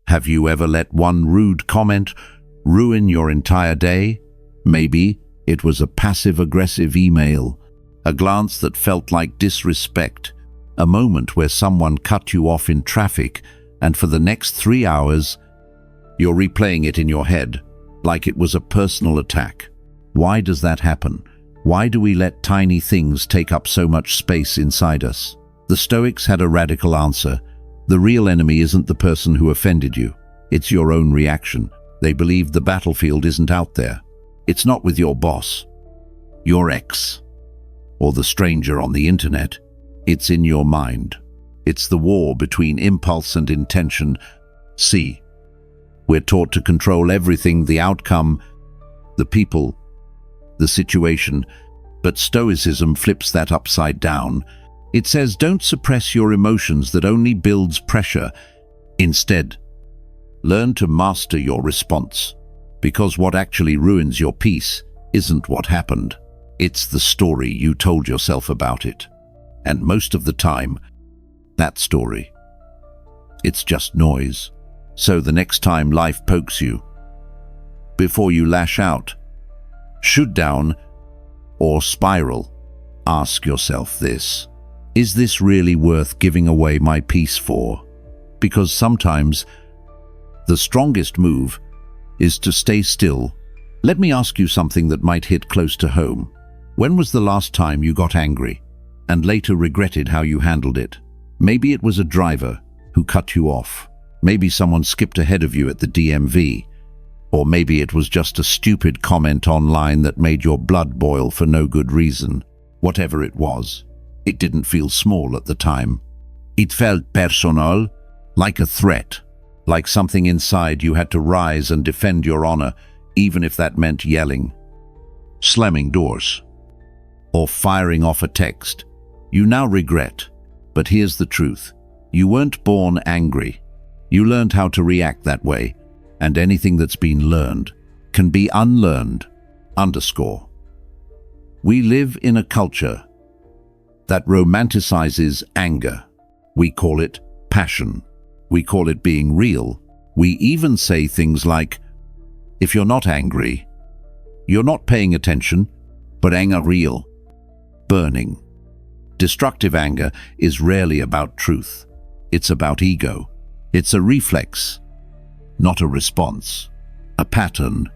Have you ever let one rude comment ruin your entire day? Maybe it was a passive-aggressive email, a glance that felt like disrespect, a moment where someone cut you off in traffic, and for the next 3 hours, you're replaying it in your head like it was a personal attack. Why does that happen? Why do we let tiny things take up so much space inside us? The Stoics had a radical answer. The real enemy isn't the person who offended you. It's your own reaction. They believed the battlefield isn't out there. It's not with your boss, your ex, or the stranger on the internet. It's in your mind. It's the war between impulse and intention. See, we're taught to control everything, the outcome, the people, the situation, but Stoicism flips that upside down. It says don't suppress your emotions, that only builds pressure. Instead, learn to master your response, because what actually ruins your peace isn't what happened. It's the story you told yourself about it. And most of the time, that story, it's just noise. So the next time life pokes you, before you lash out, shoot down, or spiral, ask yourself this: is this really worth giving away my peace for? Because sometimes the strongest move is to stay still. Let me ask you something that might hit close to home. When was the last time you got angry and later regretted how you handled it? Maybe it was a driver who cut you off. Maybe someone skipped ahead of you at the DMV. Or maybe it was just a stupid comment online that made your blood boil for no good reason. Whatever it was, it didn't feel small at the time. It felt personal, like a threat, like something inside you had to rise and defend your honor, even if that meant yelling, slamming doors, or firing off a text. You now regret, but here's the truth. You weren't born angry. You learned how to react that way, and anything that's been learned can be unlearned. We live in a culture that romanticizes anger. We call it passion. We call it being real. We even say things like, if you're not angry, you're not paying attention, but anger real, burning. Destructive anger is rarely about truth. It's about ego. It's a reflex, not a response, a pattern,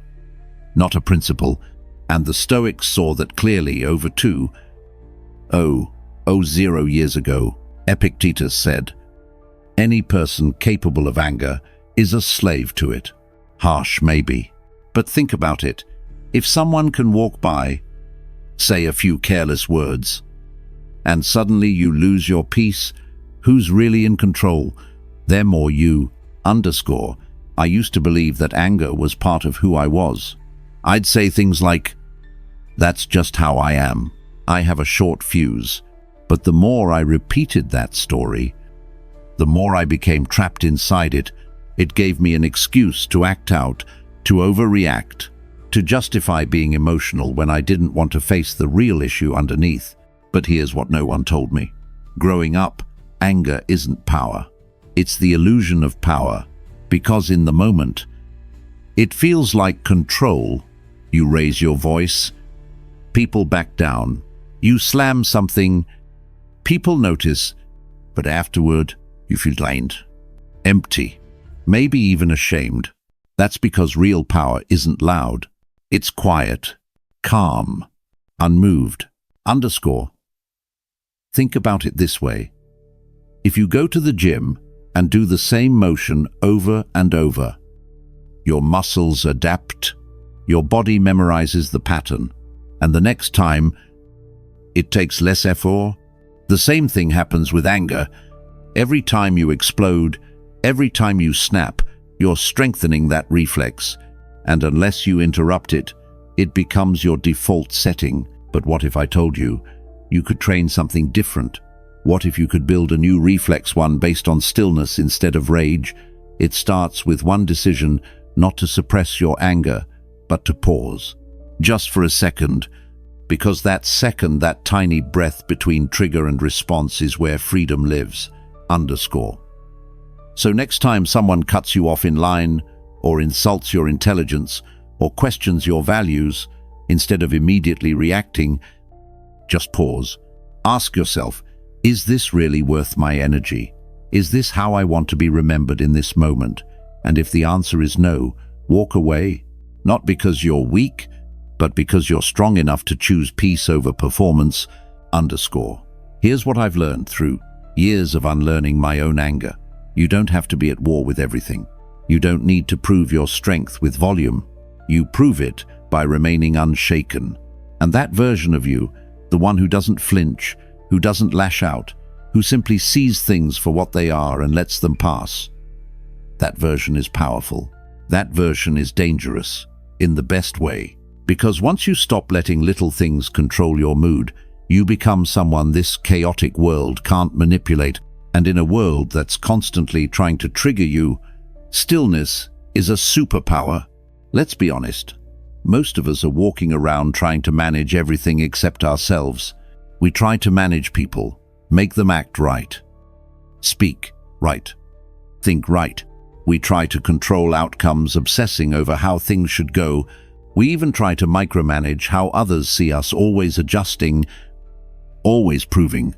not a principle. And the Stoics saw that clearly over 2,000 years ago. Epictetus said, any person capable of anger is a slave to it. Harsh, maybe, but think about it. If someone can walk by, say a few careless words, and suddenly you lose your peace, who's really in control? Them or you? I used to believe that anger was part of who I was. I'd say things like, that's just how I am. I have a short fuse. But the more I repeated that story, the more I became trapped inside it. It gave me an excuse to act out, to overreact, to justify being emotional when I didn't want to face the real issue underneath. But here's what no one told me. Growing up, anger isn't power. It's the illusion of power, because in the moment, it feels like control. You raise your voice, people back down. You slam something, people notice, but afterward, you feel drained, empty, maybe even ashamed. That's because real power isn't loud. It's quiet, calm, unmoved. Think about it this way. If you go to the gym and do the same motion over and over, your muscles adapt, your body memorizes the pattern, and the next time, it takes less effort. The same thing happens with anger. Every time you explode, every time you snap, you're strengthening that reflex, and unless you interrupt it, it becomes your default setting. But what if I told you, you could train something different? What if you could build a new reflex, one based on stillness instead of rage? It starts with one decision, not to suppress your anger, but to pause. Just for a second, because that second, that tiny breath between trigger and response is where freedom lives. So next time someone cuts you off in line, or insults your intelligence, or questions your values, instead of immediately reacting, just pause. Ask yourself, is this really worth my energy? Is this how I want to be remembered in this moment? And if the answer is no, walk away. Not because you're weak, but because you're strong enough to choose peace over performance. Here's what I've learned through years of unlearning my own anger. You don't have to be at war with everything. You don't need to prove your strength with volume. You prove it by remaining unshaken. And that version of you, the one who doesn't flinch, who doesn't lash out, who simply sees things for what they are and lets them pass, that version is powerful. That version is dangerous, in the best way. Because once you stop letting little things control your mood, you become someone this chaotic world can't manipulate. And in a world that's constantly trying to trigger you, stillness is a superpower. Let's be honest. Most of us are walking around trying to manage everything except ourselves. We try to manage people, make them act right, speak right, think right. We try to control outcomes, obsessing over how things should go. We even try to micromanage how others see us, always adjusting, always proving,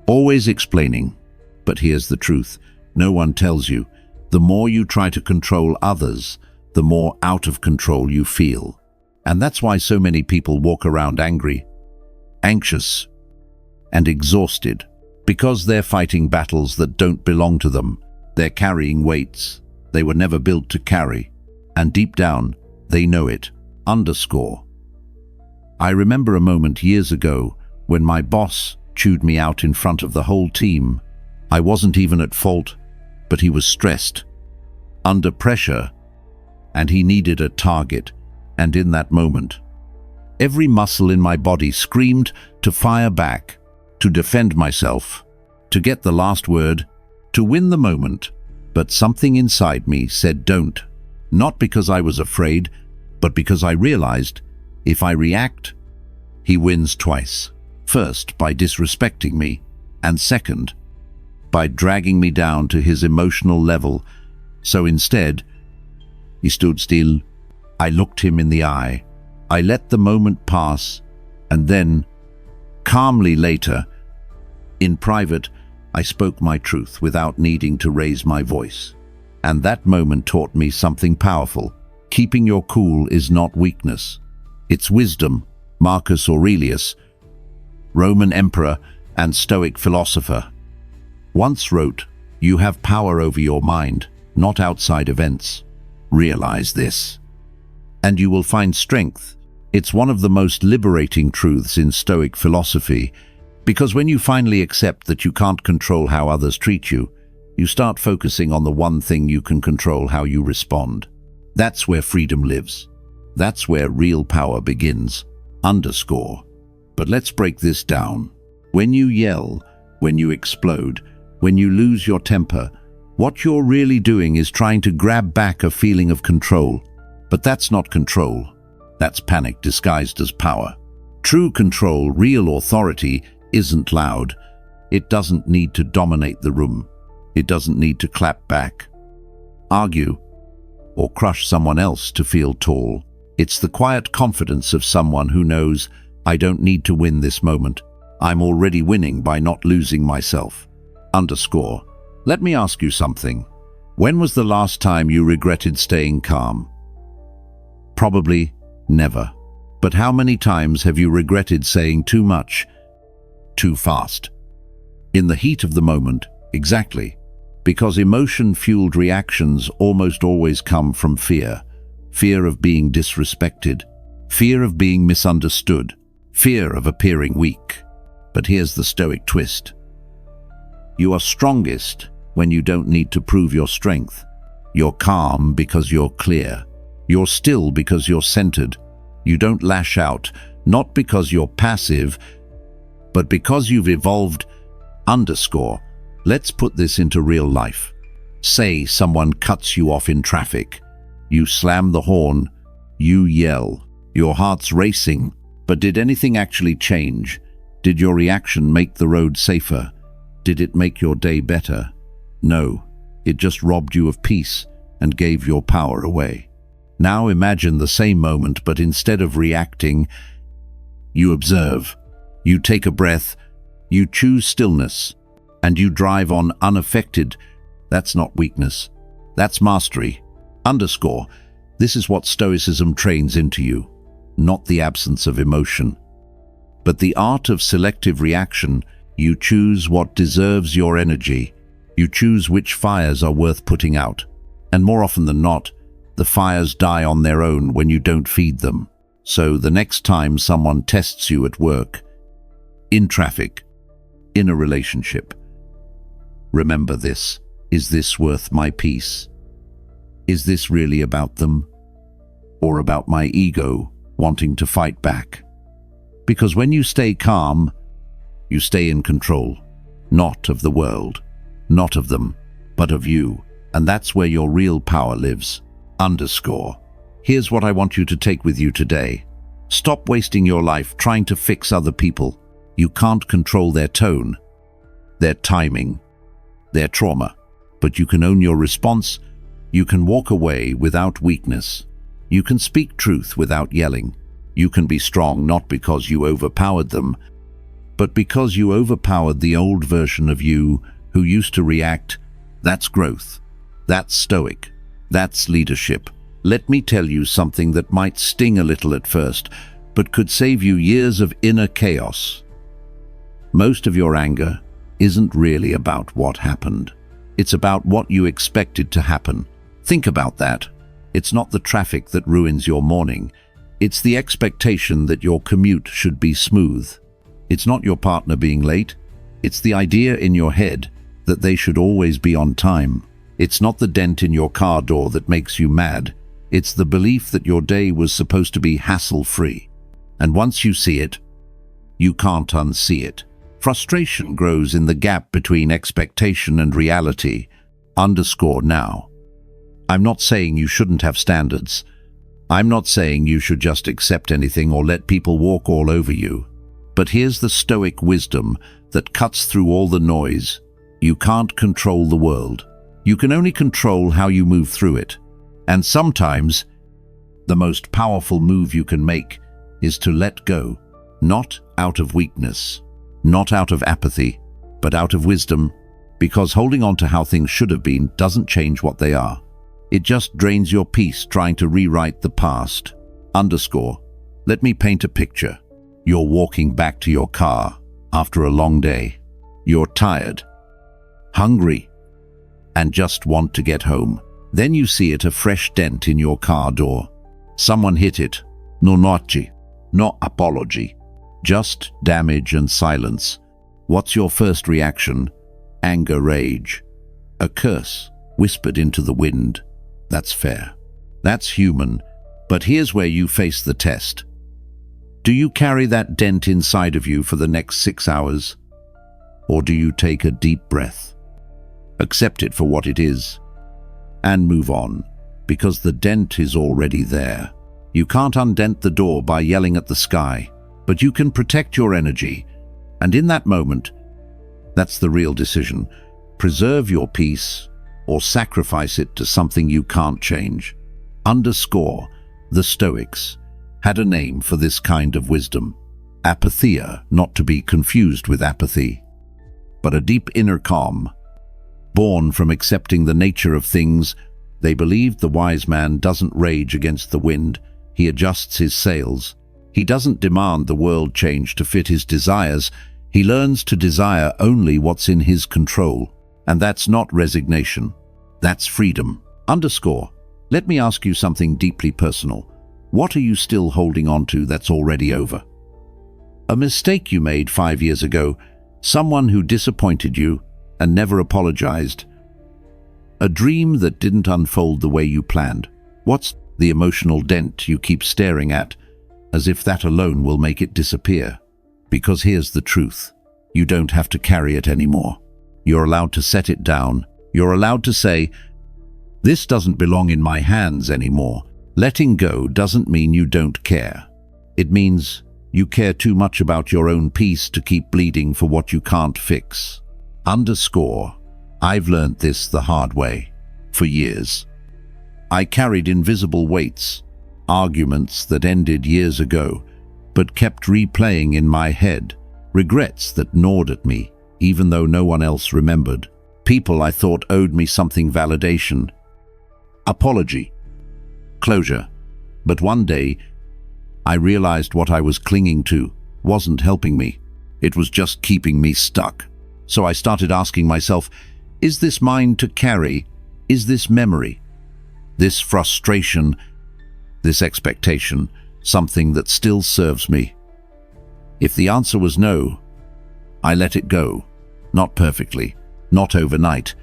always explaining. But here's the truth. No one tells you. The more you try to control others, the more out of control you feel. And that's why so many people walk around angry, anxious, and exhausted. Because they're fighting battles that don't belong to them. They're carrying weights they were never built to carry. And deep down, they know it. I remember a moment years ago when my boss chewed me out in front of the whole team. I wasn't even at fault, but he was stressed, under pressure, and he needed a target. And in that moment, every muscle in my body screamed to fire back, to defend myself, to get the last word, to win the moment. But something inside me said don't. Not because I was afraid, but because I realized if I react, he wins twice. First, by disrespecting me, and second, by dragging me down to his emotional level. So instead, he stood still. I looked him in the eye. I let the moment pass, and then, calmly later, in private, I spoke my truth without needing to raise my voice. And that moment taught me something powerful. Keeping your cool is not weakness. It's wisdom. Marcus Aurelius, Roman emperor and Stoic philosopher, once wrote, "You have power over your mind, not outside events. Realize this, and you will find strength." It's one of the most liberating truths in Stoic philosophy, because when you finally accept that you can't control how others treat you, you start focusing on the one thing you can control: how you respond. That's where freedom lives. That's where real power begins. But let's break this down. When you yell, when you explode, when you lose your temper, what you're really doing is trying to grab back a feeling of control. But that's not control. That's panic disguised as power. True control, real authority, isn't loud. It doesn't need to dominate the room. It doesn't need to clap back, argue, or crush someone else to feel tall. It's the quiet confidence of someone who knows, I don't need to win this moment. I'm already winning by not losing myself. Let me ask you something. When was the last time you regretted staying calm? Probably never. But how many times have you regretted saying too much, too fast? In the heat of the moment, exactly. Because emotion-fueled reactions almost always come from fear. Fear of being disrespected, fear of being misunderstood, fear of appearing weak. But here's the Stoic twist. You are strongest when you don't need to prove your strength. You're calm because you're clear. You're still because you're centered. You don't lash out, not because you're passive, but because you've evolved. Let's put this into real life. Say someone cuts you off in traffic. You slam the horn, you yell, your heart's racing. But did anything actually change? Did your reaction make the road safer? Did it make your day better? No, It just robbed you of peace and gave your power away. Now imagine the same moment, but instead of reacting, you observe. You take a breath, you choose stillness, and you drive on unaffected. That's not weakness. That's mastery. Underscore. This is what Stoicism trains into you. Not the absence of emotion, but the art of selective reaction. You choose what deserves your energy. You choose which fires are worth putting out. And more often than not, the fires die on their own when you don't feed them. So the next time someone tests you at work, in traffic, in a relationship, remember this. Is this worth my peace? Is this really about them? Or about my ego wanting to fight back? Because when you stay calm, you stay in control, not of the world, not of them, but of you. And that's where your real power lives. Underscore. Here's what I want you to take with you today. Stop wasting your life trying to fix other people. You can't control their tone, their timing, their trauma, but you can own your response. You can walk away without weakness. You can speak truth without yelling. You can be strong not because you overpowered them, but because you overpowered the old version of you who used to react. That's growth. That's stoic. That's leadership. Let me tell you something that might sting a little at first, but could save you years of inner chaos. Most of your anger isn't really about what happened. It's about what you expected to happen. Think about that. It's not the traffic that ruins your morning. It's the expectation that your commute should be smooth. It's not your partner being late. It's the idea in your head that they should always be on time. It's not the dent in your car door that makes you mad. It's the belief that your day was supposed to be hassle-free. And once you see it, you can't unsee it. Frustration grows in the gap between expectation and reality. Underscore now. I'm not saying you shouldn't have standards. I'm not saying you should just accept anything or let people walk all over you. But here's the stoic wisdom that cuts through all the noise. You can't control the world. You can only control how you move through it. And sometimes, the most powerful move you can make is to let go, not out of weakness, not out of apathy, but out of wisdom, because holding on to how things should have been doesn't change what they are. It just drains your peace trying to rewrite the past. Underscore. Let me paint a picture. You're walking back to your car after a long day. You're tired, hungry, and just want to get home. Then you see a fresh dent in your car door. Someone hit it. No noche, no apology. Just damage and silence. What's your first reaction? Anger, rage. A curse whispered into the wind. That's fair. That's human. But here's where you face the test. Do you carry that dent inside of you for the next 6 hours? Or do you take a deep breath, accept it for what it is, and move on? Because the dent is already there. You can't undent the door by yelling at the sky, but you can protect your energy. And in that moment, that's the real decision. Preserve your peace or sacrifice it to something you can't change. Underscore. The Stoics had a name for this kind of wisdom. Apatheia, not to be confused with apathy, but a deep inner calm, born from accepting the nature of things. They believed the wise man doesn't rage against the wind, he adjusts his sails. He doesn't demand the world change to fit his desires, he learns to desire only what's in his control. And that's not resignation, that's freedom. Underscore. Let me ask you something deeply personal. What are you still holding on to that's already over? A mistake you made 5 years ago, someone who disappointed you and never apologized, a dream that didn't unfold the way you planned. What's the emotional dent you keep staring at, as if that alone will make it disappear? Because here's the truth. You don't have to carry it anymore. You're allowed to set it down. You're allowed to say, this doesn't belong in my hands anymore. Letting go doesn't mean you don't care. It means you care too much about your own peace to keep bleeding for what you can't fix. Underscore. I've learnt this the hard way. For years, I carried invisible weights, arguments that ended years ago, but kept replaying in my head, regrets that gnawed at me, even though no one else remembered. People I thought owed me something: validation, apology, closure. But one day, I realized what I was clinging to wasn't helping me. It was just keeping me stuck. So I started asking myself, is this mine to carry? Is this memory? This frustration? This expectation? Something that still serves me? If the answer was no, I let it go. Not perfectly, not overnight,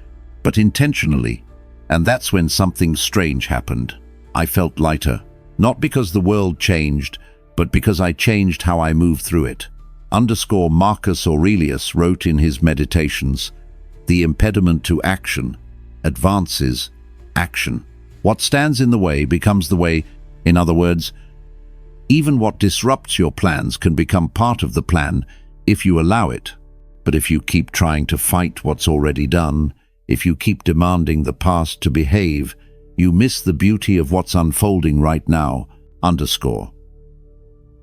but intentionally. And that's when something strange happened. I felt lighter, not because the world changed, but because I changed how I moved through it. Marcus Aurelius wrote in his Meditations, "The impediment to action advances action. What stands in the way becomes the way." In other words, even what disrupts your plans can become part of the plan if you allow it. But if you keep trying to fight what's already done, if you keep demanding the past to behave, you miss the beauty of what's unfolding right now.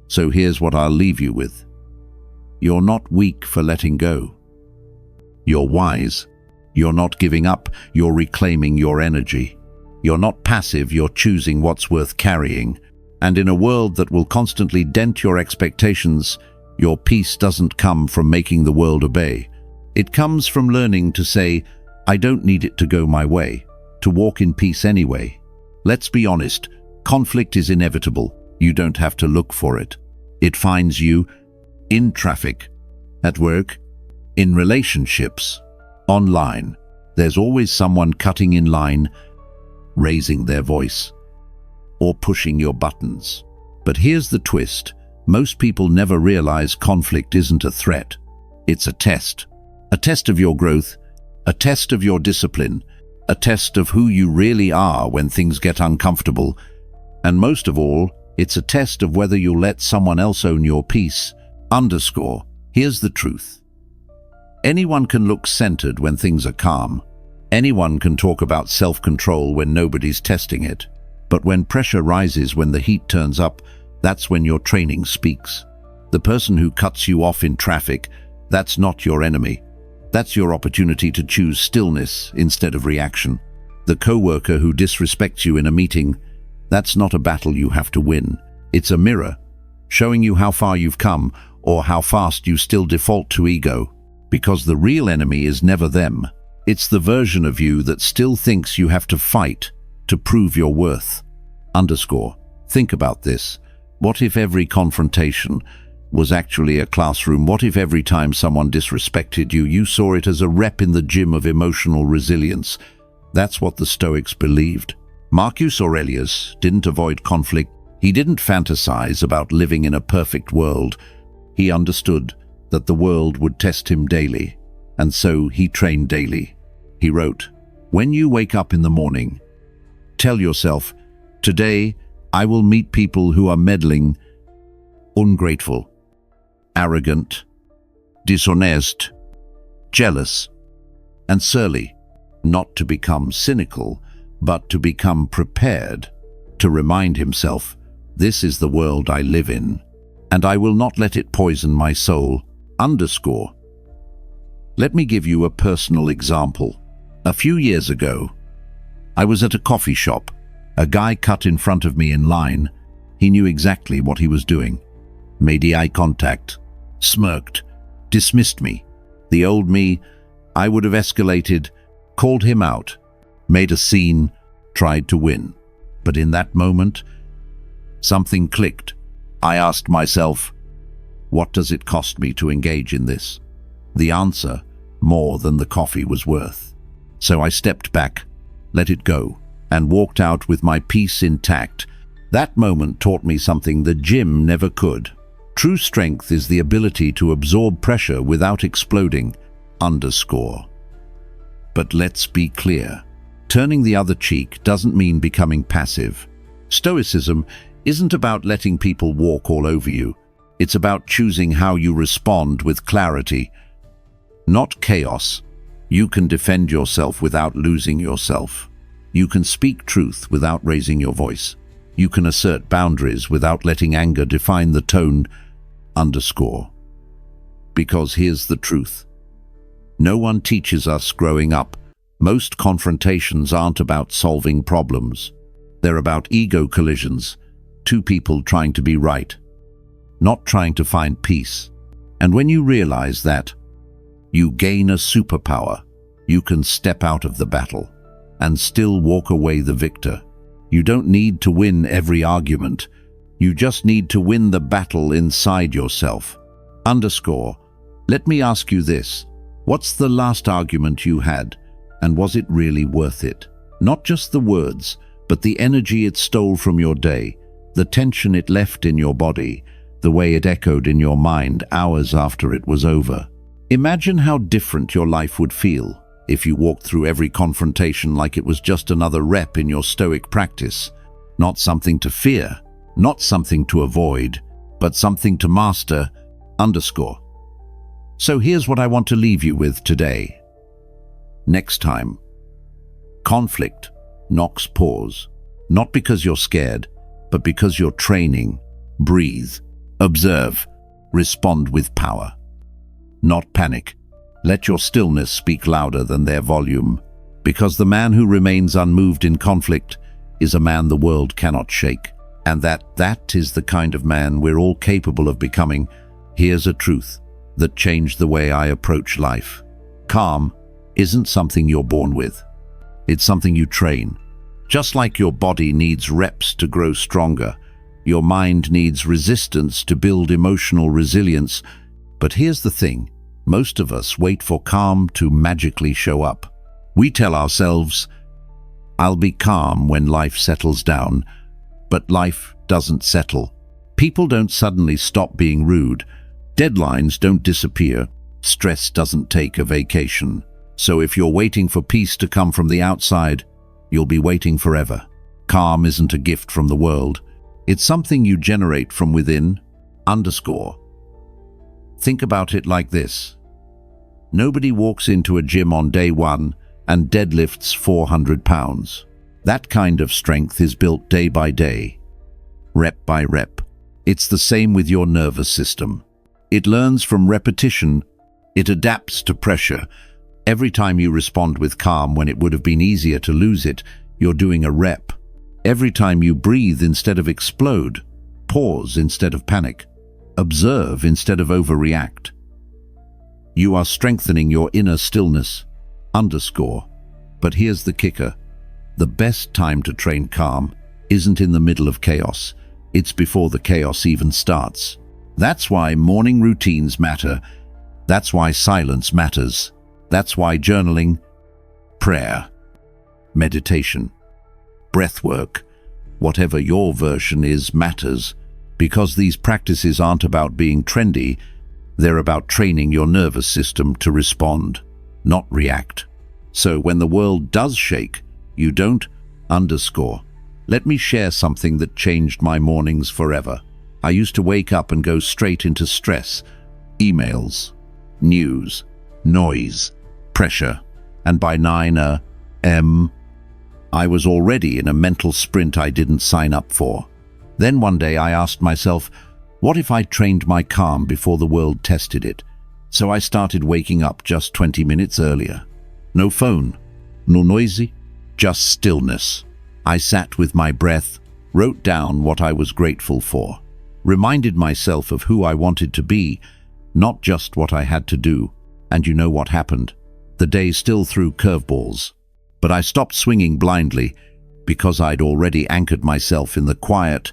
So here's what I'll leave you with. You're not weak for letting go. You're wise. You're not giving up, you're reclaiming your energy. You're not passive, you're choosing what's worth carrying. And in a world that will constantly dent your expectations, your peace doesn't come from making the world obey. It comes from learning to say, I don't need it to go my way, to walk in peace anyway. Let's be honest, conflict is inevitable. You don't have to look for it. It finds you in traffic, at work, in relationships, online. There's always someone cutting in line, raising their voice, or pushing your buttons. But here's the twist. Most people never realize conflict isn't a threat. It's a test of your growth, a test of your discipline, a test of who you really are when things get uncomfortable. And most of all, it's a test of whether you'll let someone else own your peace. Here's the truth. Anyone can look centered when things are calm. Anyone can talk about self-control when nobody's testing it. But when pressure rises, when the heat turns up, that's when your training speaks. The person who cuts you off in traffic, that's not your enemy. That's your opportunity to choose stillness instead of reaction. The coworker who disrespects you in a meeting, that's not a battle you have to win. It's a mirror, showing you how far you've come or how fast you still default to ego. Because the real enemy is never them. It's the version of you that still thinks you have to fight to prove your worth. Think about this. What if every confrontation was actually a classroom? What if every time someone disrespected you, you saw it as a rep in the gym of emotional resilience? That's what the Stoics believed. Marcus Aurelius didn't avoid conflict. He didn't fantasize about living in a perfect world. He understood that the world would test him daily, and so he trained daily. He wrote, "When you wake up in the morning, tell yourself, today I will meet people who are meddling, ungrateful, arrogant, dishonest, jealous, and surly." Not to become cynical, but to become prepared, to remind himself, this is the world I live in, and I will not let it poison my soul. Let me give you a personal example. A few years ago, I was at a coffee shop. A guy cut in front of me in line. He knew exactly what he was doing. Made eye contact, smirked, dismissed me. The old me, I would have escalated, called him out, made a scene, tried to win. But in that moment, something clicked. I asked myself, what does it cost me to engage in this? The answer, more than the coffee was worth. So I stepped back, let it go, and walked out with my peace intact. That moment taught me something the gym never could. True strength is the ability to absorb pressure without exploding. But let's be clear. Turning the other cheek doesn't mean becoming passive. Stoicism isn't about letting people walk all over you. It's about choosing how you respond with clarity, not chaos. You can defend yourself without losing yourself. You can speak truth without raising your voice. You can assert boundaries without letting anger define the tone. Because here's the truth. No one teaches us growing up. Most confrontations aren't about solving problems. They're about ego collisions, two people trying to be right, not trying to find peace. And when you realize that, you gain a superpower. You can step out of the battle and still walk away the victor. You don't need to win every argument. You just need to win the battle inside yourself. Let me ask you this. What's the last argument you had, and was it really worth it? Not just the words, but the energy it stole from your day, the tension it left in your body, the way it echoed in your mind hours after it was over. Imagine how different your life would feel if you walked through every confrontation like it was just another rep in your Stoic practice. Not something to fear, not something to avoid, but something to master. So here's what I want to leave you with today. Next time, conflict knocks pause, not because you're scared, but because you're training. Breathe, observe, respond with power. Not panic. Let your stillness speak louder than their volume, because the man who remains unmoved in conflict is a man the world cannot shake. And that is the kind of man we're all capable of becoming. Here's a truth that changed the way I approach life. Calm isn't something you're born with. It's something you train. Just like your body needs reps to grow stronger, your mind needs resistance to build emotional resilience. But here's the thing. Most of us wait for calm to magically show up. We tell ourselves, I'll be calm when life settles down. But life doesn't settle. People don't suddenly stop being rude. Deadlines don't disappear. Stress doesn't take a vacation. So if you're waiting for peace to come from the outside, you'll be waiting forever. Calm isn't a gift from the world. It's something you generate from within. Think about it like this. Nobody walks into a gym on day one and deadlifts 400 pounds. That kind of strength is built day by day, rep by rep. It's the same with your nervous system. It learns from repetition. It adapts to pressure. Every time you respond with calm when it would have been easier to lose it, you're doing a rep. Every time you breathe instead of explode, pause instead of panic, observe instead of overreact, you are strengthening your inner stillness. But here's the kicker. The best time to train calm isn't in the middle of chaos. It's before the chaos even starts. That's why morning routines matter. That's why silence matters. That's why journaling, prayer, meditation, breath work, whatever your version is, matters. Because these practices aren't about being trendy. They're about training your nervous system to respond, not react. So when the world does shake, you don't. Let me share something that changed my mornings forever. I used to wake up and go straight into stress, emails, news, noise, pressure, and by 9 a.m., I was already in a mental sprint I didn't sign up for. Then one day I asked myself, what if I trained my calm before the world tested it? So I started waking up just 20 minutes earlier. No phone, no noisy, just stillness. I sat with my breath, wrote down what I was grateful for, reminded myself of who I wanted to be, not just what I had to do. And you know what happened? The day still threw curveballs. But I stopped swinging blindly because I'd already anchored myself in the quiet.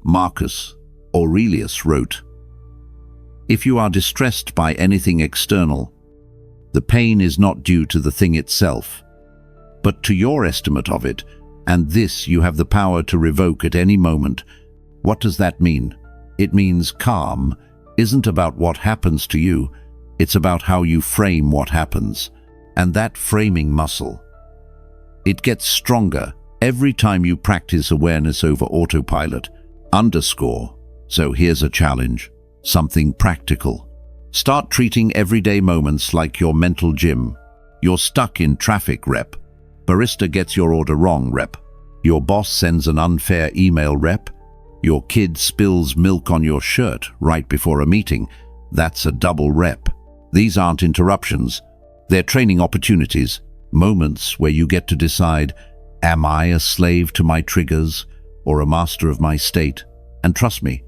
Marcus Aurelius wrote, if you are distressed by anything external, the pain is not due to the thing itself, but to your estimate of it, and this you have the power to revoke at any moment. What does that mean? It means calm isn't about what happens to you, it's about how you frame what happens. And that framing muscle, it gets stronger every time you practice awareness over autopilot. So here's a challenge, something practical. Start treating everyday moments like your mental gym. You're stuck in traffic, rep. Barista gets your order wrong, rep. Your boss sends an unfair email, rep. Your kid spills milk on your shirt right before a meeting. That's a double, rep. These aren't interruptions. They're training opportunities, moments where you get to decide, am I a slave to my triggers or a master of my state? And trust me,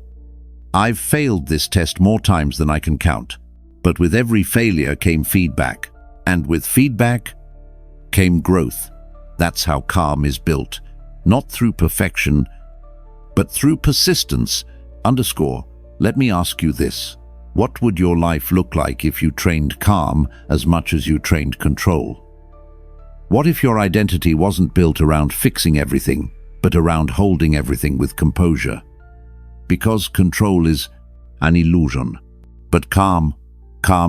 I've failed this test more times than I can count. But with every failure came feedback. And with feedback came growth. That's how calm is built. Not through perfection, but through persistence. Let me ask you this. What would your life look like if you trained calm as much as you trained control? What if your identity wasn't built around fixing everything, but around holding everything with composure? Because control is an illusion. But calm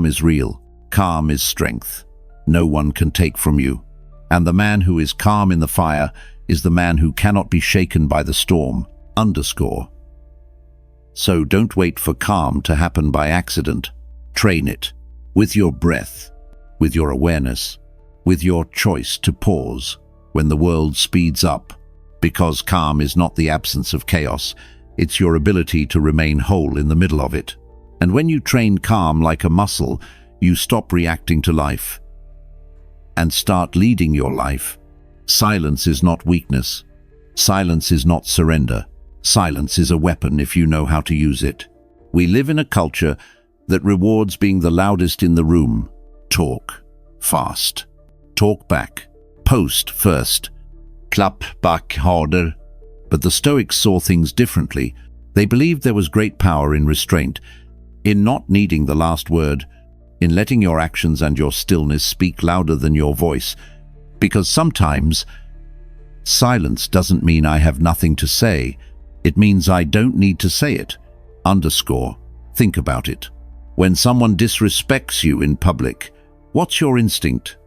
is real. Calm is strength. No one can take from you. And the man who is calm in the fire is the man who cannot be shaken by the storm. So don't wait for calm to happen by accident. Train it. With your breath, with your awareness, with your choice to pause when the world speeds up. Because calm is not the absence of chaos. It's your ability to remain whole in the middle of it. And when you train calm like a muscle, you stop reacting to life and start leading your life. Silence is not weakness. Silence is not surrender. Silence is a weapon if you know how to use it. We live in a culture that rewards being the loudest in the room. Talk fast. Talk back. Post first. Clap back harder. But the Stoics saw things differently. They believed there was great power in restraint, in not needing the last word, in letting your actions and your stillness speak louder than your voice. Because sometimes silence doesn't mean I have nothing to say. It means I don't need to say it. Think about it. When someone disrespects you in public, what's your instinct?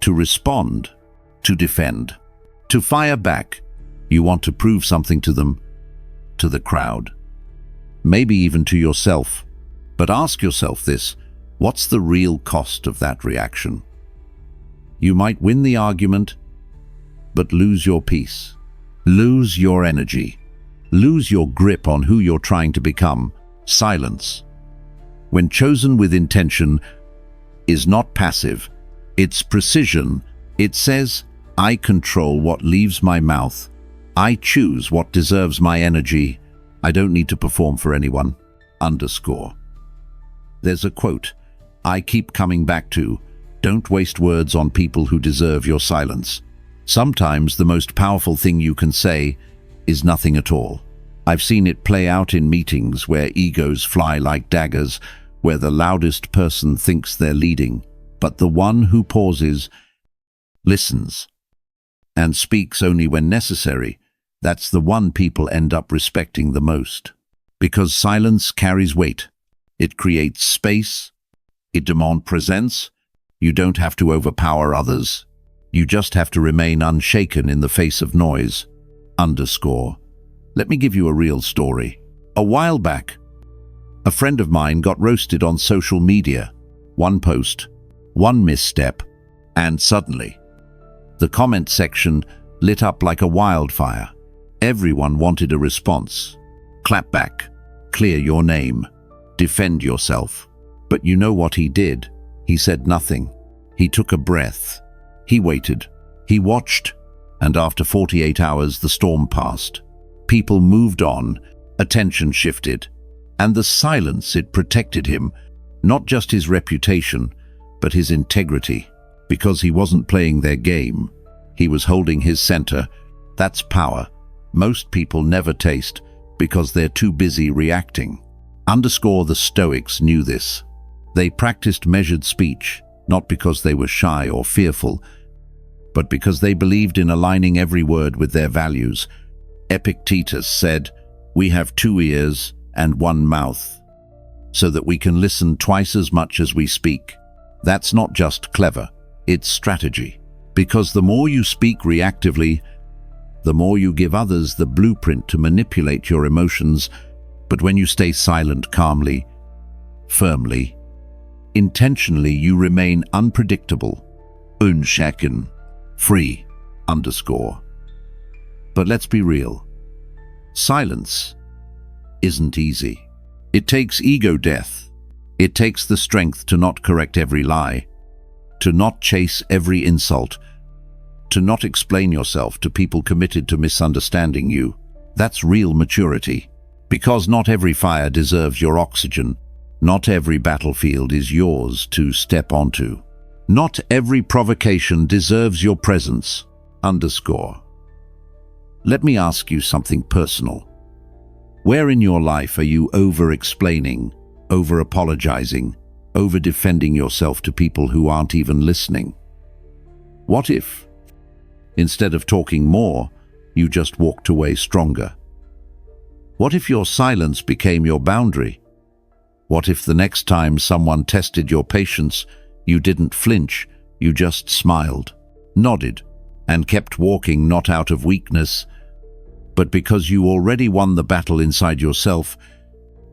To respond, to defend, to fire back. You want to prove something to them, to the crowd, maybe even to yourself. But ask yourself this, what's the real cost of that reaction? You might win the argument, but lose your peace, lose your energy, lose your grip on who you're trying to become. Silence, when chosen with intention, is not passive. It's precision. It says, I control what leaves my mouth. I choose what deserves my energy. I don't need to perform for anyone. There's a quote I keep coming back to. Don't waste words on people who deserve your silence. Sometimes the most powerful thing you can say is nothing at all. I've seen it play out in meetings where egos fly like daggers, where the loudest person thinks they're leading, but the one who pauses, listens, and speaks only when necessary, that's the one people end up respecting the most. Because silence carries weight. It creates space. It demands presence. You don't have to overpower others. You just have to remain unshaken in the face of noise. Let me give you a real story. A while back, a friend of mine got roasted on social media. One post, one misstep, and suddenly, the comment section lit up like a wildfire. Everyone wanted a response. Clap back, clear your name, defend yourself. But you know what he did? He said nothing. He took a breath. He waited. He watched. And after 48 hours, the storm passed. People moved on. Attention shifted. And the silence, it protected him. Not just his reputation, but his integrity. Because he wasn't playing their game. He was holding his center. That's power. Most people never taste because they're too busy reacting. The Stoics knew this. They practiced measured speech, not because they were shy or fearful, but because they believed in aligning every word with their values. Epictetus said, "We have 2 ears and 1 mouth, so that we can listen twice as much as we speak." That's not just clever, it's strategy. Because the more you speak reactively, the more you give others the blueprint to manipulate your emotions. But when you stay silent calmly, firmly. Intentionally, you remain unpredictable, unshaken, free, underscore. But let's be real. Silence isn't easy. It takes ego death. It takes the strength to not correct every lie, to not chase every insult, to not explain yourself to people committed to misunderstanding you. That's real maturity. Because not every fire deserves your oxygen. Not every battlefield is yours to step onto. Not every provocation deserves your presence, underscore. Let me ask you something personal. Where in your life are you over-explaining, over-apologizing, over-defending yourself to people who aren't even listening? What if, instead of talking more, you just walked away stronger? What if your silence became your boundary? What if the next time someone tested your patience, you didn't flinch, you just smiled, nodded, and kept walking, not out of weakness, but because you already won the battle inside yourself,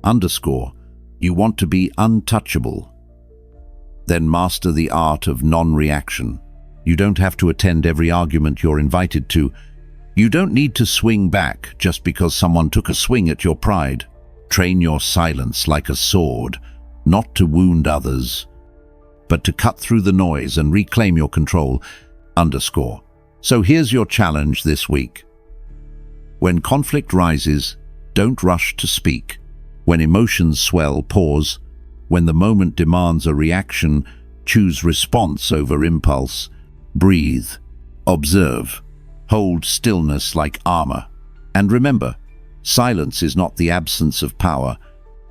underscore, you want to be untouchable? Then master the art of non-reaction. You don't have to attend every argument you're invited to. You don't need to swing back just because someone took a swing at your pride. Train your silence like a sword, not to wound others, but to cut through the noise and reclaim your control, underscore. So here's your challenge this week. When conflict rises, don't rush to speak. When emotions swell, pause. When the moment demands a reaction, choose response over impulse. Breathe, observe, hold stillness like armor. And remember, silence is not the absence of power,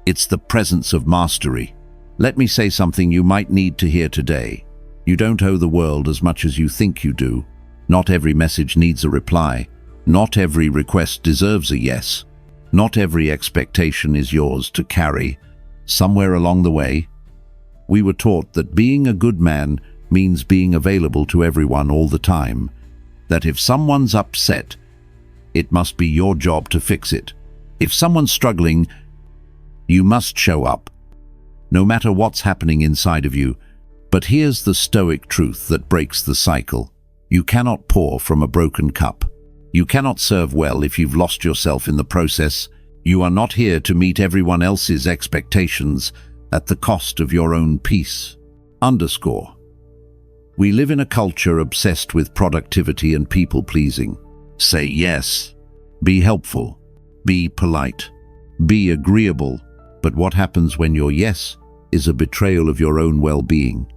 it's the presence of mastery. Let me say something you might need to hear today. You don't owe the world as much as you think you do. Not every message needs a reply. Not every request deserves a yes. Not every expectation is yours to carry. Somewhere along the way, we were taught that being a good man means being available to everyone all the time. That if someone's upset, it must be your job to fix it. If someone's struggling, you must show up, no matter what's happening inside of you. But here's the Stoic truth that breaks the cycle. You cannot pour from a broken cup. You cannot serve well if you've lost yourself in the process. You are not here to meet everyone else's expectations at the cost of your own peace. Underscore. We live in a culture obsessed with productivity and people-pleasing. Say yes, be helpful, be polite, be agreeable. But what happens when your yes is a betrayal of your own well-being?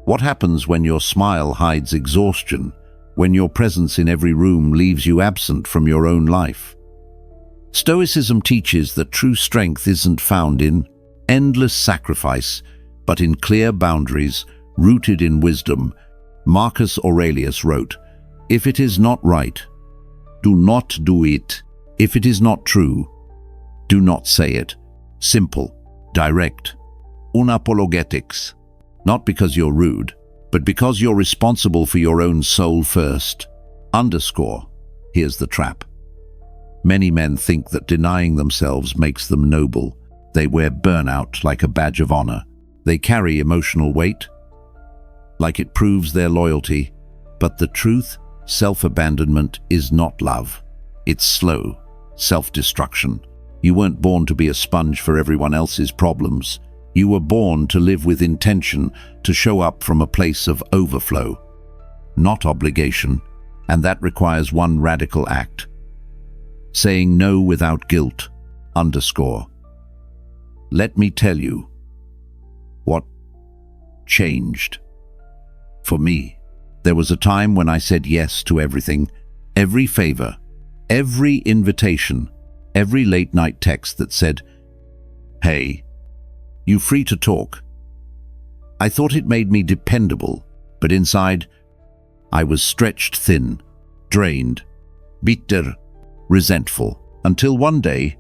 What happens when your smile hides exhaustion, when your presence in every room leaves you absent from your own life? Stoicism teaches that true strength isn't found in endless sacrifice, but in clear boundaries rooted in wisdom. Marcus Aurelius wrote, "If it is not right, do not do it. If it is not true, do not say it." Simple, direct, unapologetics. Not because you're rude, but because you're responsible for your own soul first. Underscore. Here's the trap. Many men think that denying themselves makes them noble. They wear burnout like a badge of honor. They carry emotional weight, like it proves their loyalty. But the truth, self-abandonment is not love. It's slow, self-destruction. You weren't born to be a sponge for everyone else's problems. You were born to live with intention, to show up from a place of overflow, not obligation. And that requires one radical act. Saying no without guilt. Underscore. Let me tell you what changed. For me, there was a time when I said yes to everything, every favor, every invitation, every late-night text that said, "Hey, you free to talk?" I thought it made me dependable, but inside, I was stretched thin, drained, bitter, resentful, until one day,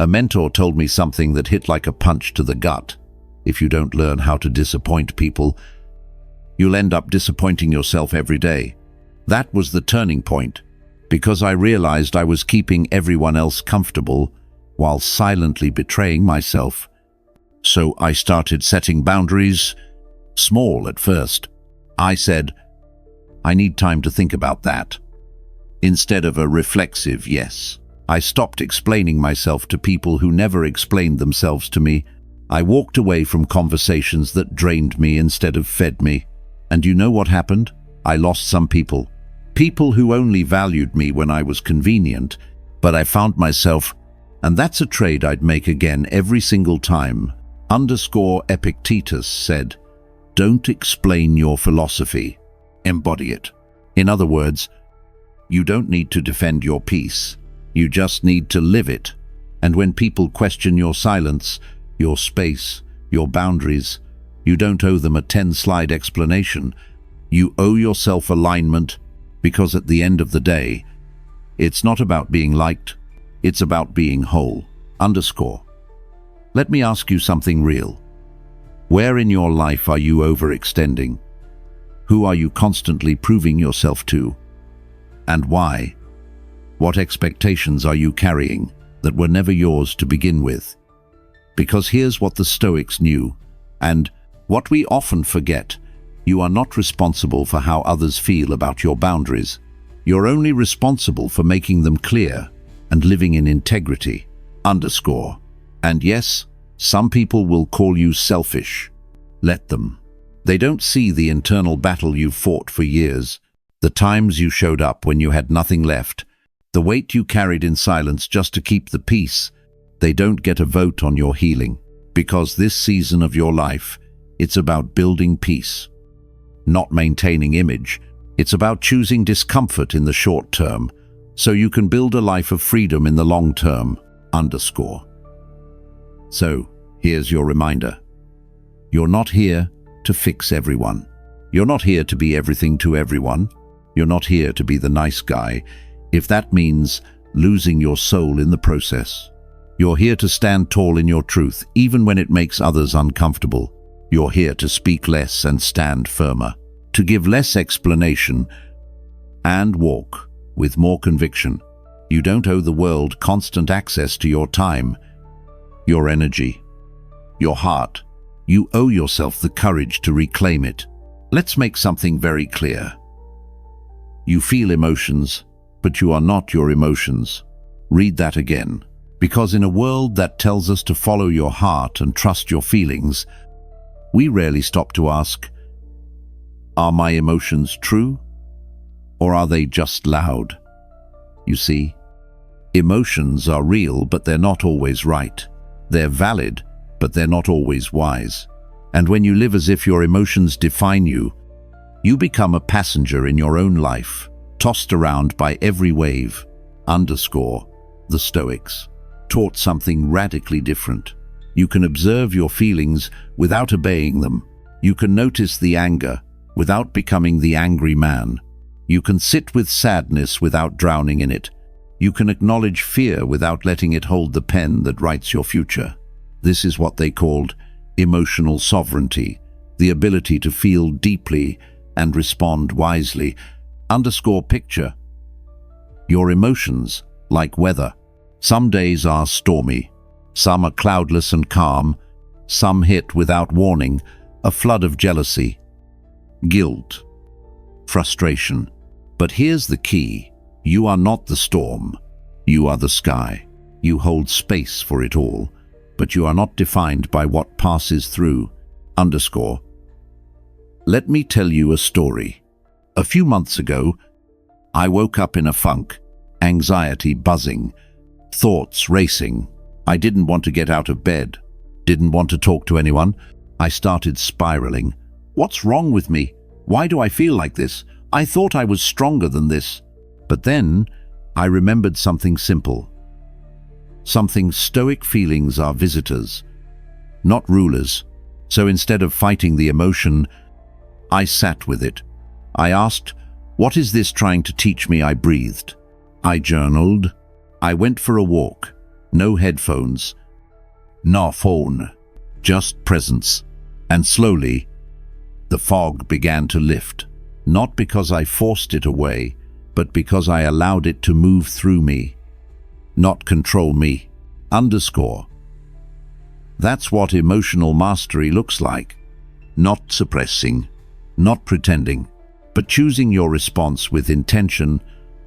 a mentor told me something that hit like a punch to the gut. If you don't learn how to disappoint people, you'll end up disappointing yourself every day. That was the turning point, because I realized I was keeping everyone else comfortable while silently betraying myself. So I started setting boundaries, small at first. I said, I need time to think about that. Instead of a reflexive yes. I stopped explaining myself to people who never explained themselves to me. I walked away from conversations that drained me instead of fed me. And you know what happened? I lost some people. People who only valued me when I was convenient, but I found myself, and that's a trade I'd make again every single time. Epictetus said, don't explain your philosophy, embody it. In other words, you don't need to defend your peace. You just need to live it. And when people question your silence, your space, your boundaries, you don't owe them a 10-slide explanation. You owe yourself alignment, because at the end of the day, it's not about being liked, it's about being whole. Let me ask you something real. Where in your life are you overextending? Who are you constantly proving yourself to? And why? What expectations are you carrying that were never yours to begin with? Because here's what the Stoics knew, and what we often forget: you are not responsible for how others feel about your boundaries. You're only responsible for making them clear and living in integrity. And yes, some people will call you selfish. Let them. They don't see the internal battle you've fought for years, the times you showed up when you had nothing left, the weight you carried in silence just to keep the peace. They don't get a vote on your healing, because this season of your life, it's about building peace, not maintaining image. It's about choosing discomfort in the short term, so you can build a life of freedom in the long term. So, here's your reminder. You're not here to fix everyone. You're not here to be everything to everyone. You're not here to be the nice guy, if that means losing your soul in the process. You're here to stand tall in your truth, even when it makes others uncomfortable. You're here to speak less and stand firmer, to give less explanation and walk with more conviction. You don't owe the world constant access to your time, your energy, your heart. You owe yourself the courage to reclaim it. Let's make something very clear. You feel emotions, but you are not your emotions. Read that again. Because in a world that tells us to follow your heart and trust your feelings, we rarely stop to ask, are my emotions true? Or are they just loud? You see, emotions are real, but they're not always right. They're valid, but they're not always wise. And when you live as if your emotions define you, you become a passenger in your own life, tossed around by every wave. The Stoics taught something radically different. You can observe your feelings without obeying them. You can notice the anger without becoming the angry man. You can sit with sadness without drowning in it. You can acknowledge fear without letting it hold the pen that writes your future. This is what they called emotional sovereignty, the ability to feel deeply and respond wisely. Picture your emotions like weather. Some days are stormy, some are cloudless and calm, some hit without warning, a flood of jealousy, guilt, frustration. But here's the key: you are not the storm, you are the sky. You hold space for it all, but you are not defined by what passes through. Let me tell you a story. A few months ago, I woke up in a funk, anxiety buzzing, thoughts racing. I didn't want to get out of bed, didn't want to talk to anyone. I started spiraling. What's wrong with me? Why do I feel like this? I thought I was stronger than this. But then I remembered something simple. Something Stoic feelings are visitors, not rulers. So instead of fighting the emotion, I sat with it. I asked, what is this trying to teach me? I breathed. I journaled. I went for a walk. No headphones, no phone, just presence. And slowly, the fog began to lift. Not because I forced it away, but because I allowed it to move through me, not control me. That's what emotional mastery looks like. Not suppressing, not pretending, but choosing your response with intention,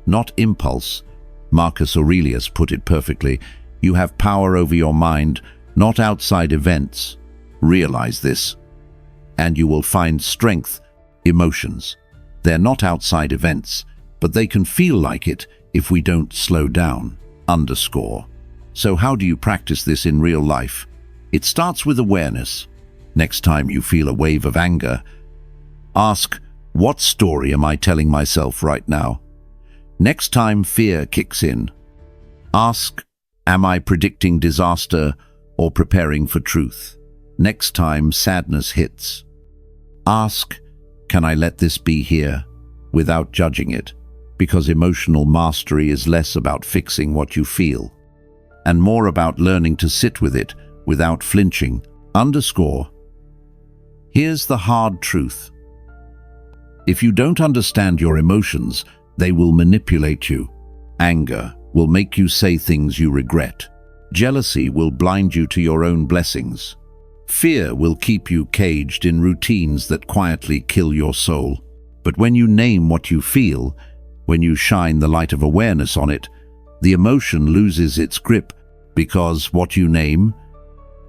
not impulse. Marcus Aurelius put it perfectly. You have power over your mind, not outside events. Realize this, and you will find strength. Emotions, they're not outside events, but they can feel like it if we don't slow down. Underscore. So how do you practice this in real life? It starts with awareness. Next time you feel a wave of anger, ask, what story am I telling myself right now? Next time fear kicks in, ask, am I predicting disaster or preparing for truth? Next time sadness hits, ask, can I let this be here without judging it? Because emotional mastery is less about fixing what you feel and more about learning to sit with it without flinching. Underscore. Here's the hard truth. If you don't understand your emotions, they will manipulate you. Anger will make you say things you regret. Jealousy will blind you to your own blessings. Fear will keep you caged in routines that quietly kill your soul. But when you name what you feel, when you shine the light of awareness on it, the emotion loses its grip, because what you name,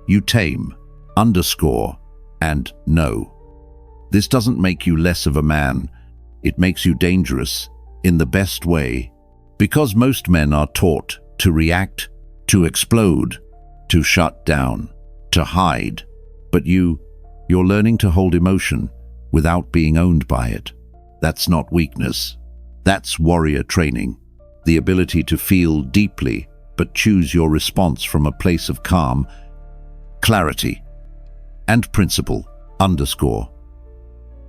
you tame. Underscore. And no. This doesn't make you less of a man. It makes you dangerous in the best way. Because most men are taught to react, to explode, to shut down, to hide. But you're learning to hold emotion without being owned by it. That's not weakness. That's warrior training. The ability to feel deeply, but choose your response from a place of calm, clarity, and principle. Underscore.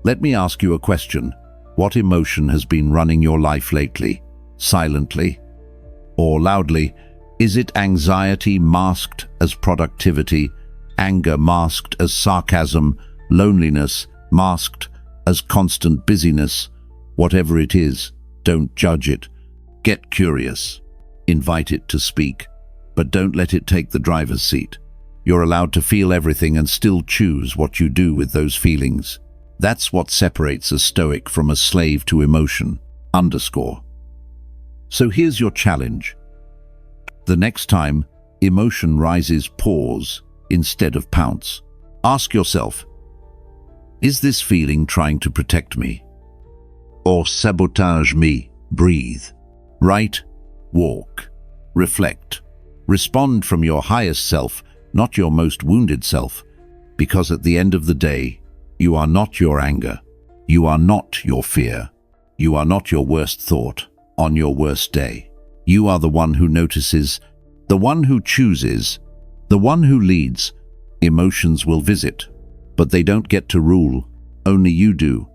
Let me ask you a question. What emotion has been running your life lately? Silently or loudly? Is it anxiety masked as productivity, anger masked as sarcasm, loneliness masked as constant busyness? Whatever it is, don't judge it. Get curious. Invite it to speak, but don't let it take the driver's seat. You're allowed to feel everything and still choose what you do with those feelings. That's what separates a Stoic from a slave to emotion. Underscore. So here's your challenge. The next time emotion rises, pause instead of pounce. Ask yourself, is this feeling trying to protect me or sabotage me? Breathe. Write, walk, reflect. Respond from your highest self, not your most wounded self, because at the end of the day, you are not your anger. You are not your fear. You are not your worst thought on your worst day. You are the one who notices, the one who chooses, the one who leads. Emotions will visit, but they don't get to rule. Only you do.